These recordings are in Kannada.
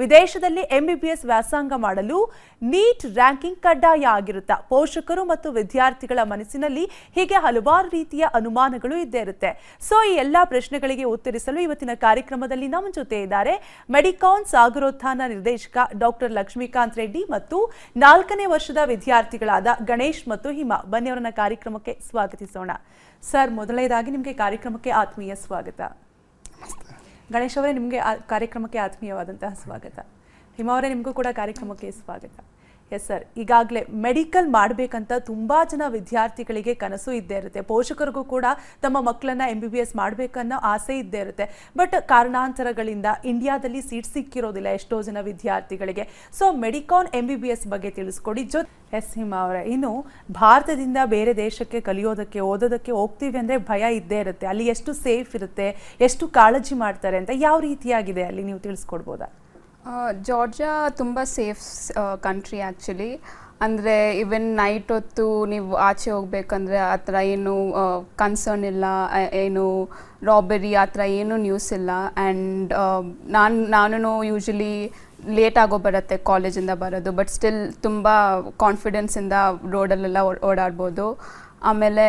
ವಿದೇಶದಲ್ಲಿ MBBS ವ್ಯಾಸಂಗ ಮಾಡಲು ನೀಟ್ ರ್ಯಾಂಕಿಂಗ್ ಕಡ್ಡಾಯ ಆಗಿರುತ್ತಾ? ಪೋಷಕರು ಮತ್ತು ವಿದ್ಯಾರ್ಥಿಗಳ ಮನಸ್ಸಿನಲ್ಲಿ ಹೀಗೆ ಹಲವಾರು ರೀತಿಯ ಅನುಮಾನಗಳು ಇದ್ದೇ ಇರುತ್ತೆ. ಸೊ ಈ ಎಲ್ಲಾ ಪ್ರಶ್ನೆಗಳಿಗೆ ಉತ್ತರಿಸಲು ಇವತ್ತಿನ ಕಾರ್ಯಕ್ರಮದಲ್ಲಿ ನಮ್ಮ ಜೊತೆ ಇದ್ದಾರೆ ಮೆಡಿಕಾನ್ ಸಾಗರೋತ್ಥಾನ ನಿರ್ದೇಶಕ ಡಾಕ್ಟರ್ ಲಕ್ಷ್ಮೀಕಾಂತ್ ರೆಡ್ಡಿ ಮತ್ತು 4ನೇ ವರ್ಷದ ವಿದ್ಯಾರ್ಥಿಗಳಾದ ಗಣೇಶ್ ಮತ್ತು ಹಿಮಾ. ಬನ್ನಿ ಅವರನ್ನ ಕಾರ್ಯಕ್ರಮಕ್ಕೆ ಸ್ವಾಗತಿಸೋಣ. ಸರ್, ಮೊದಲನೇದಾಗಿ ನಿಮಗೆ ಕಾರ್ಯಕ್ರಮಕ್ಕೆ ಆತ್ಮೀಯ ಸ್ವಾಗತ. ಗಣೇಶ್ ಅವರೇ, ನಿಮಗೆ ಕಾರ್ಯಕ್ರಮಕ್ಕೆ ಆತ್ಮೀಯವಾದಂತಹ ಸ್ವಾಗತ. ಹಿಮಾ ಅವರೇ, ನಿಮಗೂ ಕೂಡ ಕಾರ್ಯಕ್ರಮಕ್ಕೆ ಸ್ವಾಗತ. ಎಸ್ ಸರ್, ಈಗಾಗಲೇ ಮೆಡಿಕಲ್ ಮಾಡಬೇಕಂತ ತುಂಬ ಜನ ವಿದ್ಯಾರ್ಥಿಗಳಿಗೆ ಕನಸು ಇದ್ದೇ ಇರುತ್ತೆ. ಪೋಷಕರಿಗೂ ಕೂಡ ತಮ್ಮ ಮಕ್ಕಳನ್ನ MBBS ಮಾಡಬೇಕನ್ನೋ ಆಸೆ ಇದ್ದೇ ಇರುತ್ತೆ. ಬಟ್ ಕಾರಣಾಂತರಗಳಿಂದ ಇಂಡಿಯಾದಲ್ಲಿ ಸೀಟ್ ಸಿಕ್ಕಿರೋದಿಲ್ಲ ಎಷ್ಟೋ ಜನ ವಿದ್ಯಾರ್ಥಿಗಳಿಗೆ. ಸೊ ಮೆಡಿಕಾನ್ MBBS ಬಗ್ಗೆ ತಿಳಿಸ್ಕೊಡಿ. ಎಸ್ ಹಿಮಾ ಅವರೇ, ಇನ್ನು ಭಾರತದಿಂದ ಬೇರೆ ದೇಶಕ್ಕೆ ಕಲಿಯೋದಕ್ಕೆ ಓದೋದಕ್ಕೆ ಹೋಗ್ತೀವಿ ಅಂದರೆ ಭಯ ಇದ್ದೇ ಇರುತ್ತೆ. ಅಲ್ಲಿ ಎಷ್ಟು ಸೇಫ್ ಇರುತ್ತೆ, ಎಷ್ಟು ಕಾಳಜಿ ಮಾಡ್ತಾರೆ ಅಂತ ಯಾವ ರೀತಿಯಾಗಿದೆ ಅಲ್ಲಿ ನೀವು ತಿಳಿಸ್ಕೊಡ್ಬೋದಾ? ಜಾರ್ಜಿಯಾ ತುಂಬ ಸೇಫ್ ಕಂಟ್ರಿ ಆ್ಯಕ್ಚುಲಿ. ಅಂದರೆ ಈವನ್ ನೈಟ್ ಹೊತ್ತು ನೀವು ಆಚೆ ಹೋಗ್ಬೇಕಂದ್ರೆ ಆ ಥರ ಏನು ಕನ್ಸರ್ನ್ ಇಲ್ಲ, ಏನು ರಾಬರಿ ಆ ಥರ ಏನೂ ನ್ಯೂಸ್ ಇಲ್ಲ. ಆ್ಯಂಡ್ ನಾನು ಯೂಶ್ವಲಿ ಲೇಟ್ ಆಗೋ ಬರುತ್ತೆ ಕಾಲೇಜಿಂದ ಬರೋದು, ಬಟ್ ಸ್ಟಿಲ್ ತುಂಬ ಕಾನ್ಫಿಡೆನ್ಸಿಂದ ರೋಡಲ್ಲೆಲ್ಲ ಓಡಾಡ್ಬೋದು. ಆಮೇಲೆ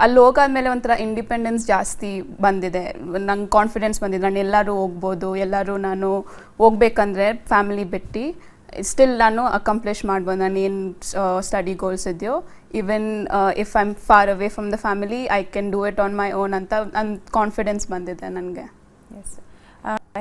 ಅಲ್ಲಿ ಹೋಗಾದ್ಮೇಲೆ ಒಂಥರ ಇಂಡಿಪೆಂಡೆನ್ಸ್ ಜಾಸ್ತಿ ಬಂದಿದೆ, ನಂಗೆ ಕಾನ್ಫಿಡೆನ್ಸ್ ಬಂದಿದೆ. ನಾನು ಎಲ್ಲರೂ ಹೋಗ್ಬೋದು, ಎಲ್ಲರೂ ನಾನು ಹೋಗ್ಬೇಕಂದ್ರೆ ಫ್ಯಾಮಿಲಿ ಬಿಟ್ಟು ಸ್ಟಿಲ್ ನಾನು ಅಕಂಪ್ಲಿಷ್ ಮಾಡ್ಬೋದು ನಾನು ಏನು ಸ್ಟಡಿ ಗೋಲ್ಸ್ ಇದೆಯೋ. Even if I am far away from the family I can do it on my own ಅಂತ ನನ್ನ ಕಾನ್ಫಿಡೆನ್ಸ್ ಬಂದಿದೆ ನನಗೆ. ಎಸ್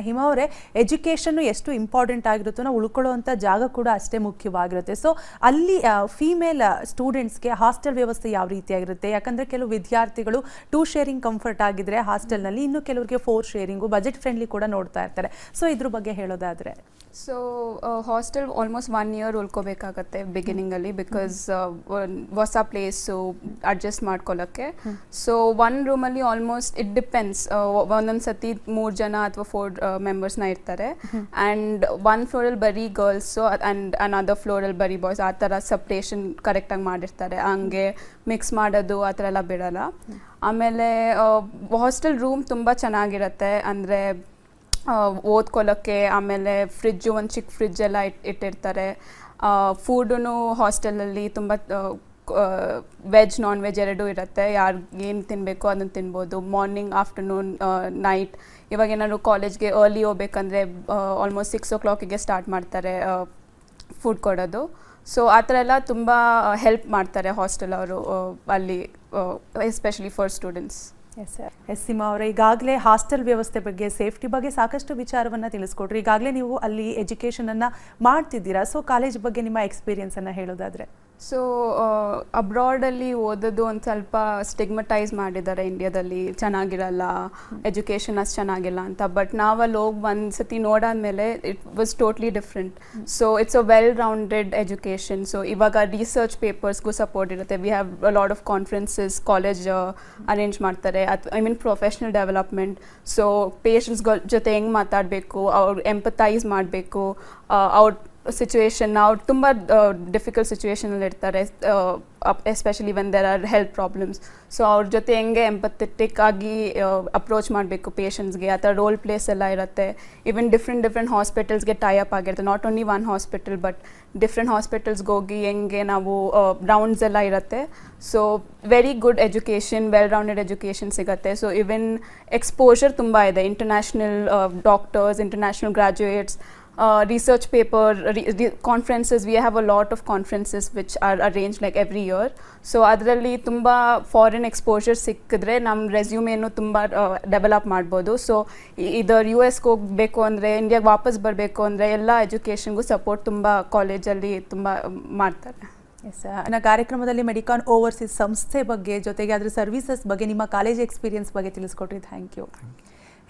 ಹಿಮಾ ಅವರೇ, ಎಜುಕೇಷನ್ನು ಎಷ್ಟು ಇಂಪಾರ್ಟೆಂಟ್ ಆಗಿರುತ್ತೋ ನಾವು ಉಳ್ಕೊಳ್ಳೋವಂಥ ಜಾಗ ಕೂಡ ಅಷ್ಟೇ ಮುಖ್ಯವಾಗಿರುತ್ತೆ. ಸೊ ಅಲ್ಲಿ ಫೀಮೇಲ್ ಸ್ಟೂಡೆಂಟ್ಸ್ಗೆ ಹಾಸ್ಟೆಲ್ ವ್ಯವಸ್ಥೆ ಯಾವ ರೀತಿಯಾಗಿರುತ್ತೆ? ಯಾಕಂದರೆ ಕೆಲವು ವಿದ್ಯಾರ್ಥಿಗಳು 2 ಶೇರಿಂಗ್ ಕಂಫರ್ಟ್ ಆಗಿದ್ರೆ ಹಾಸ್ಟೆಲ್ನಲ್ಲಿ, ಇನ್ನು ಕೆಲವರಿಗೆ 4 ಶೇರಿಂಗು, ಬಜೆಟ್ ಫ್ರೆಂಡ್ಲಿ ಕೂಡ ನೋಡ್ತಾ ಇರ್ತಾರೆ. ಸೊ ಇದ್ರ ಬಗ್ಗೆ ಹೇಳೋದಾದರೆ, ಸೊ ಹಾಸ್ಟೆಲ್ ಆಲ್ಮೋಸ್ಟ್ 1 year ಉಳ್ಕೋಬೇಕಾಗತ್ತೆ ಬಿಗಿನಿಂಗಲ್ಲಿ, ಬಿಕಾಸ್ ಹೊಸ ಪ್ಲೇಸು ಅಡ್ಜಸ್ಟ್ ಮಾಡ್ಕೊಳ್ಳೋಕ್ಕೆ. ಸೊ 1 ರೂಮಲ್ಲಿ ಆಲ್ಮೋಸ್ಟ್ ಇಟ್ ಡಿಪೆಂಡ್ಸ್, ಒಂದೊಂದು ಸತಿ 3 ಜನ ಅಥವಾ 4 ಮೆಂಬರ್ಸ್ನ ಇರ್ತಾರೆ. ಆ್ಯಂಡ್ 1 ಫ್ಲೋರಲ್ಲಿ ಬರೀ ಗರ್ಲ್ಸು ಆ್ಯಂಡ್ ಅನದರ್ ಫ್ಲೋರಲ್ಲಿ ಬರೀ ಬಾಯ್ಸ್, ಆ ಥರ ಸಪ್ರೇಷನ್ ಕರೆಕ್ಟಾಗಿ ಮಾಡಿರ್ತಾರೆ. ಹಂಗೆ ಮಿಕ್ಸ್ ಮಾಡೋದು ಆ ಥರ ಎಲ್ಲ ಬಿಡೋಲ್ಲ. ಆಮೇಲೆ ಹಾಸ್ಟೆಲ್ ರೂಮ್ ತುಂಬ ಚೆನ್ನಾಗಿರುತ್ತೆ, ಅಂದರೆ ಓದ್ಕೊಳ್ಳೋಕ್ಕೆ. ಆಮೇಲೆ ಫ್ರಿಜ್ಜು, ಒಂದು ಚಿಕ್ಕ ಫ್ರಿಜ್ ಎಲ್ಲ ಇಟ್ಟಿರ್ತಾರೆ. ಫುಡ್ಡೂ ಹಾಸ್ಟೆಲಲ್ಲಿ ತುಂಬ ವೆಜ್ ನಾನ್ ವೆಜ್ ಎರಡೂ ಇರುತ್ತೆ. ಯಾರು ಏನು ತಿನ್ನಬೇಕು ಅದನ್ನು ತಿನ್ಬೋದು. Morning, afternoon, night. ಇವಾಗ ಏನಾದ್ರು ಕಾಲೇಜ್ಗೆ ಅರ್ಲಿ ಹೋಗ್ಬೇಕಂದ್ರೆ ಆಲ್ಮೋಸ್ಟ್ 6 o'clock ಸ್ಟಾರ್ಟ್ ಮಾಡ್ತಾರೆ ಫುಡ್ ಕೊಡೋದು. ಸೊ ಆ ಥರ ಎಲ್ಲ ತುಂಬ ಹೆಲ್ಪ್ ಮಾಡ್ತಾರೆ ಹಾಸ್ಟೆಲ್ ಅವರು ಅಲ್ಲಿ, especially for students. Yes Hima ಅವರೇ, ಈಗಾಗಲೇ ಹಾಸ್ಟೆಲ್ ವ್ಯವಸ್ಥೆ ಬಗ್ಗೆ, ಸೇಫ್ಟಿ ಬಗ್ಗೆ ಸಾಕಷ್ಟು ವಿಚಾರವನ್ನು ತಿಳಿಸ್ಕೊಟ್ರಿ. ಈಗಾಗಲೇ ನೀವು ಅಲ್ಲಿ ಎಜುಕೇಷನನ್ನು ಮಾಡ್ತಿದ್ದೀರಾ. ಸೊ ಕಾಲೇಜ್ ಬಗ್ಗೆ ನಿಮ್ಮ ಎಕ್ಸ್ಪೀರಿಯನ್ಸನ್ನು ಹೇಳೋದಾದರೆ? ಸೊ ಅಬ್ರಾಡಲ್ಲಿ ಓದೋದು ಒಂದು ಸ್ವಲ್ಪ ಸ್ಟಿಗ್ಮಟೈಸ್ ಮಾಡಿದ್ದಾರೆ ಇಂಡಿಯಾದಲ್ಲಿ, ಚೆನ್ನಾಗಿರಲ್ಲ, ಎಜುಕೇಷನ್ ಅಷ್ಟು ಚೆನ್ನಾಗಿಲ್ಲ ಅಂತ. ಬಟ್ ನಾವಲ್ಲಿ ಹೋಗಿ ಒಂದು ಸತಿ ನೋಡಾದ್ಮೇಲೆ it was totally different. So it's a well rounded education. So ಇವಾಗ ರಿಸರ್ಚ್ ಪೇಪರ್ಸ್ಗೂ ಸಪೋರ್ಟ್ ಇರುತ್ತೆ. We have a lot of conferences college arrange ಮಾಡ್ತಾರೆ. I mean professional development. So ಪೇಷಂಟ್ಸ್ಗಳ ಜೊತೆ ಹೆಂಗೆ ಮಾತಾಡಬೇಕು, ಅವ್ರು ಎಂಪತೈಸ್ ಮಾಡಬೇಕು, ಅವ್ರ ಸಿಚುವೇಶನ್, ಅವ್ರು ತುಂಬ ಡಿಫಿಕಲ್ಟ್ ಸಿಚುವೇಶನಲ್ಲಿ ಇರ್ತಾರೆ, especially when there are health problems. So ಅವ್ರ ಜೊತೆ ಹೆಂಗೆ ಎಂಪಥೆಟಿಕ್ ಆಗಿ ಅಪ್ರೋಚ್ ಮಾಡಬೇಕು ಪೇಷಂಟ್ಸ್ಗೆ, ಆ ಥರ ರೋಲ್ ಪ್ಲೇಸ್ ಎಲ್ಲ ಇರುತ್ತೆ. ಈವನ್ ಡಿಫ್ರೆಂಟ್ ಹಾಸ್ಪಿಟಲ್ಸ್ಗೆ ಟೈ ಅಪ್ ಆಗಿರುತ್ತೆ. Not only 1 hospital, but different ಹಾಸ್ಪಿಟಲ್ಸ್ಗೆ ಹೋಗಿ ಹೆಂಗೆ ನಾವು ರೌಂಡ್ಸ್ ಎಲ್ಲ ಇರುತ್ತೆ. So very good education, well rounded education ಸಿಗುತ್ತೆ. ಸೊ ಈವನ್ ಎಕ್ಸ್ಪೋಜರ್ ತುಂಬ ಇದೆ. International doctors, international graduates, research paper, conferences. We have a lot of conferences which are arranged like every year. So ಅದರಲ್ಲಿ ತುಂಬ ಫಾರಿನ್ ಎಕ್ಸ್ಪೋಜರ್ ಸಿಕ್ಕಿದ್ರೆ ನಮ್ಮ ರೆಸ್ಯೂಮೇನು ತುಂಬ ಡೆವಲಪ್ ಮಾಡ್ಬೋದು. ಸೊ ಇದರ್ US ಹೋಗಬೇಕು ಅಂದರೆ, ಇಂಡಿಯಾಗೆ ವಾಪಸ್ ಬರಬೇಕು ಅಂದರೆ ಎಲ್ಲ ಎಜುಕೇಷನ್ಗೂ ಸಪೋರ್ಟ್ ತುಂಬ ಕಾಲೇಜಲ್ಲಿ ತುಂಬ ಮಾಡ್ತಾರೆ. ಎಸ್, ನನ್ನ ಕಾರ್ಯಕ್ರಮದಲ್ಲಿ ಮೆಡಿಕಾನ್ ಓವರ್ಸೀಸ್ ಸಂಸ್ಥೆ ಬಗ್ಗೆ, ಜೊತೆಗೆ ಅದರ ಸರ್ವಿಸಸ್ ಬಗ್ಗೆ, ನಿಮ್ಮ ಕಾಲೇಜ್ ಎಕ್ಸ್ಪೀರಿಯನ್ಸ್ ಬಗ್ಗೆ ತಿಳಿಸ್ಕೊಟ್ರಿ. Thank you.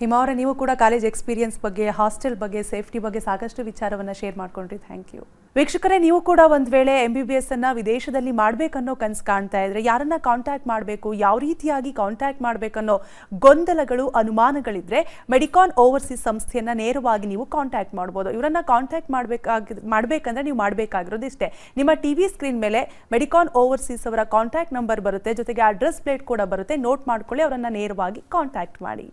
ಹಿಮಾ ಅವರೇ, ನೀವು ಕೂಡ ಕಾಲೇಜ್ ಎಕ್ಸ್ಪೀರಿಯನ್ಸ್ ಬಗ್ಗೆ, ಹಾಸ್ಟೆಲ್ ಬಗ್ಗೆ, ಸೇಫ್ಟಿ ಬಗ್ಗೆ ಸಾಕಷ್ಟು ವಿಚಾರವನ್ನು ಶೇರ್ ಮಾಡ್ಕೊಂಡ್ರಿ. Thank you. ವೀಕ್ಷಕರೇ, ನೀವು ಕೂಡ ಒಂದು ವೇಳೆ MBBS ಅನ್ನು ವಿದೇಶದಲ್ಲಿ ಮಾಡಬೇಕನ್ನೋ ಕನಸು ಕಾಣ್ತಾ ಇದ್ರೆ ಯಾರನ್ನ ಕಾಂಟ್ಯಾಕ್ಟ್ ಮಾಡಬೇಕು, ಯಾವ ರೀತಿಯಾಗಿ ಕಾಂಟ್ಯಾಕ್ಟ್ ಮಾಡಬೇಕನ್ನೋ ಗೊಂದಲಗಳು, ಅನುಮಾನಗಳಿದ್ರೆ ಮೆಡಿಕಾನ್ ಓವರ್ಸೀಸ್ ಸಂಸ್ಥೆಯನ್ನು ನೇರವಾಗಿ ನೀವು ಕಾಂಟ್ಯಾಕ್ಟ್ ಮಾಡ್ಬೋದು. ಇವರನ್ನ ಕಾಂಟ್ಯಾಕ್ಟ್ ಮಾಡಬೇಕಂದ್ರೆ ನೀವು ಮಾಡಬೇಕಾಗಿರೋದು ಇಷ್ಟೇ. ನಿಮ್ಮ TV ಸ್ಕ್ರೀನ್ ಮೇಲೆ ಮೆಡಿಕಾನ್ ಓವರ್ಸೀಸ್ ಅವರ ಕಾಂಟ್ಯಾಕ್ಟ್ ನಂಬರ್ ಬರುತ್ತೆ, ಜೊತೆಗೆ ಅಡ್ರೆಸ್ ಪ್ಲೇಟ್ ಕೂಡ ಬರುತ್ತೆ. ನೋಟ್ ಮಾಡ್ಕೊಳ್ಳಿ, ಅವರನ್ನು ನೇರವಾಗಿ ಕಾಂಟ್ಯಾಕ್ಟ್ ಮಾಡಿ.